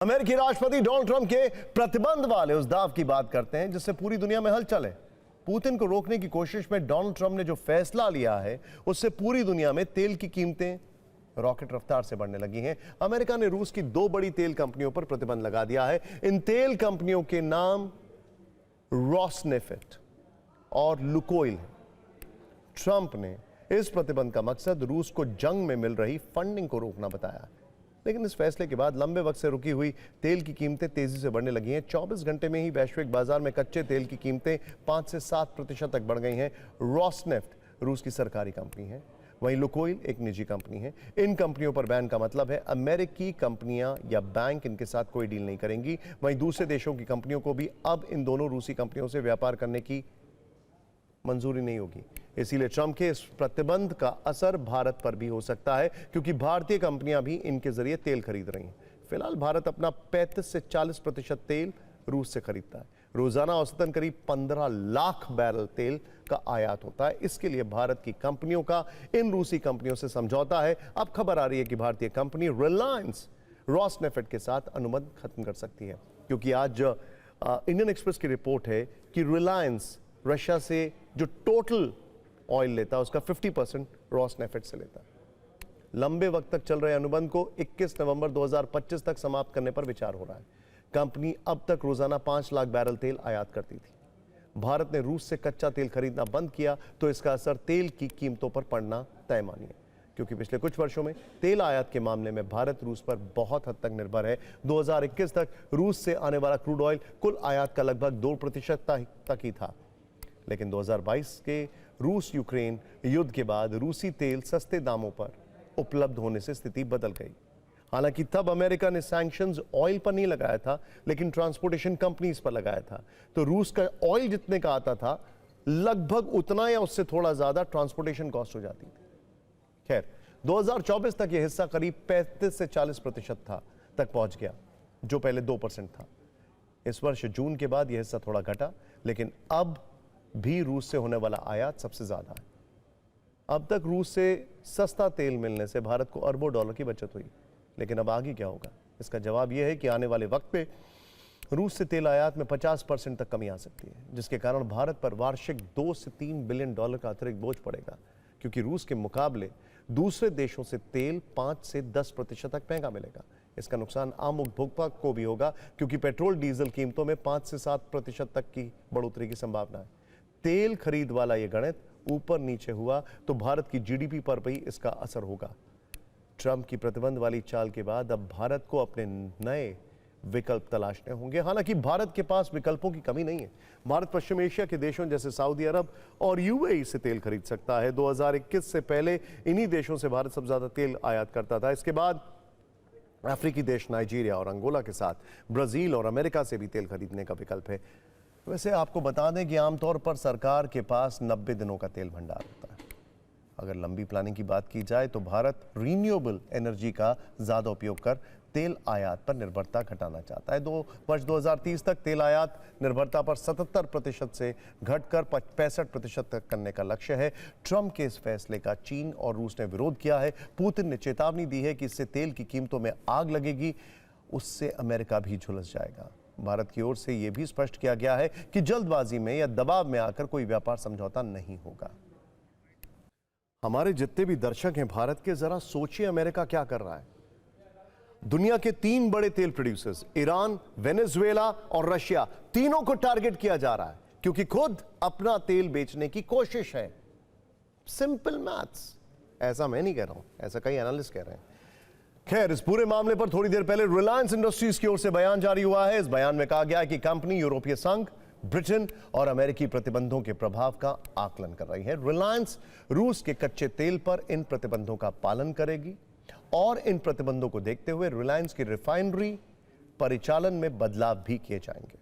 अमेरिकी राष्ट्रपति Donald Trump के प्रतिबंध वाले उस दाव की बात करते हैं जिससे पूरी दुनिया में हलचल है। पुतिन को रोकने की कोशिश में डोनाल्ड ट्रंप ने जो फैसला लिया है उससे पूरी दुनिया में तेल की कीमतें रॉकेट रफ्तार से बढ़ने लगी हैं। अमेरिका ने रूस की दो बड़ी तेल कंपनियों पर प्रतिबंध लगा दिया है। इन तेल कंपनियों के नाम रोसनेफ्ट और लुकोइल है। ट्रंप ने इस प्रतिबंध का मकसद रूस को जंग में मिल रही फंडिंग को रोकना बताया, लेकिन इस फैसले के बाद लंबे वक्त से रुकी हुई तेल की कीमतें तेजी से बढ़ने लगी हैं। 24 घंटे में ही वैश्विक बाजार में कच्चे तेल की कीमतें 5 से 7% तक बढ़ गई हैं। रोसनेफ्ट रूस की सरकारी कंपनी है, वहीं लुकोइल एक निजी कंपनी है। इन कंपनियों पर बैन का मतलब है अमेरिकी कंपनियां या बैंक इनके साथ कोई डील नहीं करेंगी। वहीं दूसरे देशों की कंपनियों को भी अब इन दोनों रूसी कंपनियों से व्यापार करने की मंजूरी नहीं होगी। इसीलिए ट्रंप के इस प्रतिबंध का असर भारत पर भी हो सकता है, क्योंकि भारतीय कंपनियां भी इनके जरिए तेल खरीद रही हैं। फिलहाल भारत अपना 35 से 40% तेल रूस से खरीदता है। रोजाना औसतन करीब 15 लाख बैरल तेल का आयात होता है। इसके लिए भारत की कंपनियों का इन रूसी कंपनियों से समझौता है। अब खबर आ रही है कि भारतीय कंपनी रिलायंस रोसनेफ्ट के साथ अनुबंध खत्म कर सकती है, क्योंकि आज इंडियन एक्सप्रेस की रिपोर्ट है कि रिलायंस रशिया से जो टोटल ऑयल लेता है उसका 50% रोसनेफ्ट से लेता है। लंबे वक्त तक चल रहे अनुबंध को 21 नवंबर 2025 तक समाप्त करने पर विचार हो रहा है। कंपनी अब तक रोजाना 5 लाख बैरल तेल आयात करती थी। भारत ने रूस से कच्चा तेल खरीदना बंद किया तो इसका असर तेल की कीमतों पर पड़ना तय मानिए, क्योंकि पिछले कुछ वर्षों में तेल आयात के मामले में भारत रूस पर बहुत हद तक निर्भर है। 2021 तक रूस से आने वाला क्रूड ऑयल कुल आयात का लगभग 2% तक ही था, लेकिन 2022 के रूस यूक्रेन युद्ध के बाद रूसी तेल सस्ते दामों पर उपलब्ध होने से स्थिति बदल गई। हालांकि तब अमेरिका ने सैंक्शंस ऑयल पर नहीं लगाया था, लेकिन ट्रांसपोर्टेशन कंपनीज पर लगाया था। तो रूस का ऑयल जितने का आता था लगभग उतना या उससे थोड़ा ज्यादा ट्रांसपोर्टेशन कॉस्ट हो जाती थी। खैर, 2024 तक यह हिस्सा करीब 35 से 40% तक पहुंच गया, जो पहले 2% था। इस वर्ष जून के बाद यह हिस्सा थोड़ा घटा, लेकिन अब भी रूस से होने वाला आयात सबसे ज्यादा है। अब तक रूस से सस्ता तेल मिलने से भारत को अरबों डॉलर की बचत हुई, लेकिन अब आगे क्या होगा? इसका जवाब यह है कि आने वाले वक्त में रूस से तेल आयात में 50% तक कमी आ सकती है, जिसके कारण भारत पर वार्षिक 2 से 3 बिलियन डॉलर का अतिरिक्त बोझ पड़ेगा, क्योंकि रूस के मुकाबले दूसरे देशों से तेल 5 से 10% तक महंगा मिलेगा। इसका नुकसान आम उपभोक्ता को भी होगा, क्योंकि पेट्रोल डीजल कीमतों में 5 से 7% तक की बढ़ोतरी की संभावना है। तेल खरीद वाला यह गणित ऊपर नीचे हुआ तो भारत की जीडीपी पर भी इसका असर होगा। ट्रंप की प्रतिबंध वाली चाल के बाद अब भारत को अपने नए विकल्प तलाशने होंगे। हालांकि भारत के पास विकल्पों की कमी नहीं है। भारत पश्चिम एशिया के देशों जैसे सऊदी अरब और यूएई से तेल खरीद सकता है। 2021 से पहले इन्हीं देशों से भारत सबसे ज्यादा तेल आयात करता था। इसके बाद अफ्रीकी देश नाइजीरिया और अंगोला के साथ ब्राजील और अमेरिका से भी तेल खरीदने का विकल्प है। वैसे आपको बता दें कि आमतौर पर सरकार के पास 90 दिनों का तेल भंडार होता है। अगर लंबी प्लानिंग की बात की जाए तो भारत रिन्यूएबल एनर्जी का ज्यादा उपयोग कर तेल आयात पर निर्भरता घटाना चाहता है। वर्ष 2030 तक तेल आयात निर्भरता पर 77% से घटकर 65% तक करने का लक्ष्य है। ट्रंप के इस फैसले का चीन और रूस ने विरोध किया है। पुतिन ने चेतावनी दी है कि इससे तेल की कीमतों में आग लगेगी, उससे अमेरिका भी झुलस जाएगा। भारत की ओर से यह भी स्पष्ट किया गया है कि जल्दबाजी में या दबाव में आकर कोई व्यापार समझौता नहीं होगा। हमारे जितने भी दर्शक हैं भारत के, जरा सोचिए अमेरिका क्या कर रहा है। दुनिया के 3 बड़े तेल प्रोड्यूसर्स ईरान, वेनेजुएला और रशिया, तीनों को टारगेट किया जा रहा है, क्योंकि खुद अपना तेल बेचने की कोशिश है। Simple maths. ऐसा मैं नहीं कह रहा हूं, ऐसा कई एनालिस्ट कह रहे हैं। खैर, इस पूरे मामले पर थोड़ी देर पहले रिलायंस इंडस्ट्रीज की ओर से बयान जारी हुआ है। इस बयान में कहा गया है कि कंपनी यूरोपीय संघ, ब्रिटेन और अमेरिकी प्रतिबंधों के प्रभाव का आकलन कर रही है। रिलायंस रूस के कच्चे तेल पर इन प्रतिबंधों का पालन करेगी और इन प्रतिबंधों को देखते हुए रिलायंस की रिफाइनरी परिचालन में बदलाव भी किए जाएंगे।